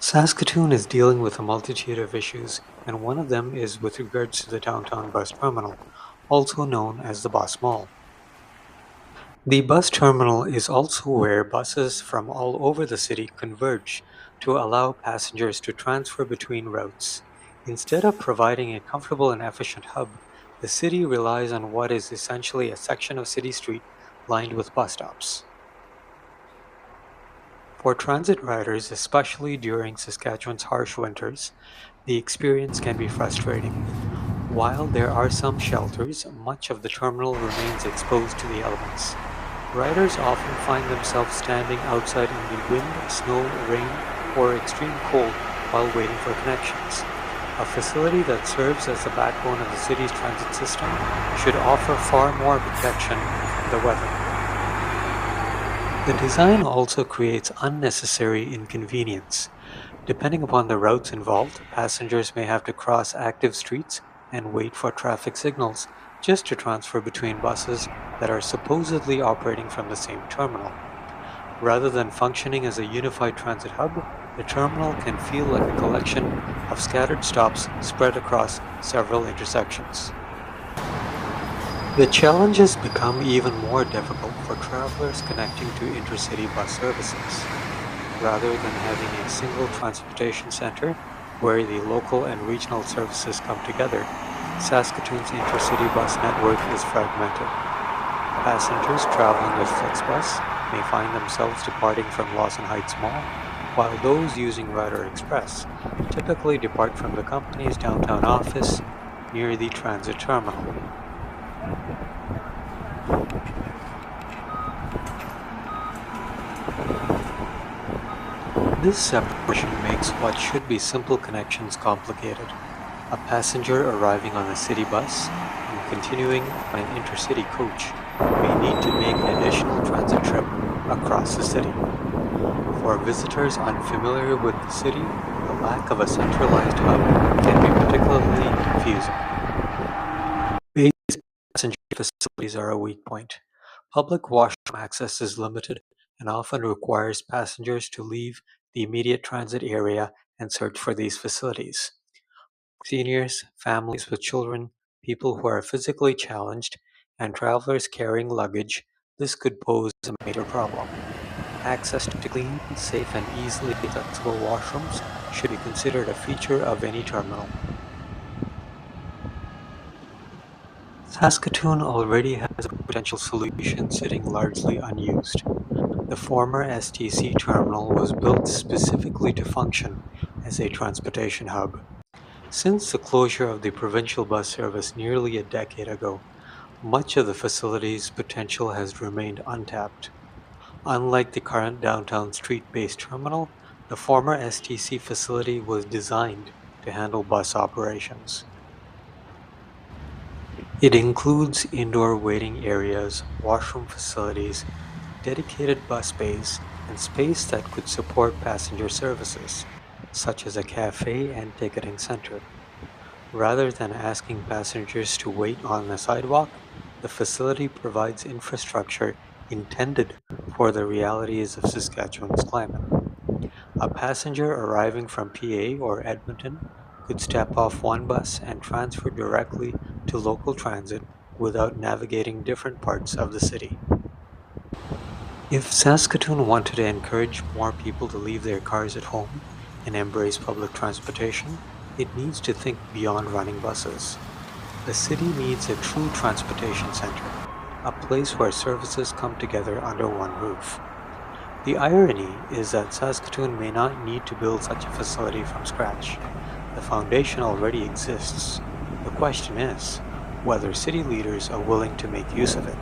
Saskatoon is dealing with a multitude of issues, and one of them is with regards to the downtown bus terminal, also known as the bus mall. The bus terminal is also where buses from all over the city converge to allow passengers to transfer between routes. Instead of providing a comfortable and efficient hub, the city relies on what is essentially a section of city street lined with bus stops. For transit riders, especially during Saskatchewan's harsh winters, the experience can be frustrating. While there are some shelters, much of the terminal remains exposed to the elements. Riders often find themselves standing outside in the wind, snow, rain, or extreme cold while waiting for connections. A facility that serves as the backbone of the city's transit system should offer far more protection from the weather. The design also creates unnecessary inconvenience. Depending upon the routes involved, passengers may have to cross active streets and wait for traffic signals just to transfer between buses that are supposedly operating from the same terminal. Rather than functioning as a unified transit hub, the terminal can feel like a collection of scattered stops spread across several intersections. The challenges become even more difficult for travelers connecting to intercity bus services. Rather than having a single transportation center where the local and regional services come together, Saskatoon's intercity bus network is fragmented. Passengers traveling with FlixBus may find themselves departing from Lawson Heights Mall, while those using Rider Express typically depart from the company's downtown office near the transit terminal. This separation makes what should be simple connections complicated. A passenger arriving on a city bus and continuing on an intercity coach may need to make an additional transit trip across the city. For visitors unfamiliar with the city, the lack of a centralized hub can be particularly confusing. Basic passenger facilities are a weak point. Public washroom access is limited and often requires passengers to leave the immediate transit area and search for these facilities. Seniors, families with children, people who are physically challenged, and travelers carrying luggage, this could pose a major problem. Access to clean, safe, and easily accessible washrooms should be considered a feature of any terminal. Saskatoon already has a potential solution sitting largely unused. The former STC terminal was built specifically to function as a transportation hub. Since the closure of the provincial bus service nearly a decade ago, much of the facility's potential has remained untapped. Unlike the current downtown street-based terminal, the former STC facility was designed to handle bus operations. It includes indoor waiting areas, washroom facilities, dedicated bus bays, and space that could support passenger services, such as a cafe and ticketing center. Rather than asking passengers to wait on the sidewalk, the facility provides infrastructure intended for the realities of Saskatchewan's climate. A passenger arriving from PA or Edmonton could step off one bus and transfer directly to local transit without navigating different parts of the city. If Saskatoon wanted to encourage more people to leave their cars at home and embrace public transportation, it needs to think beyond running buses. The city needs a true transportation center, a place where services come together under one roof. The irony is that Saskatoon may not need to build such a facility from scratch. The foundation already exists. The question is whether city leaders are willing to make use of it.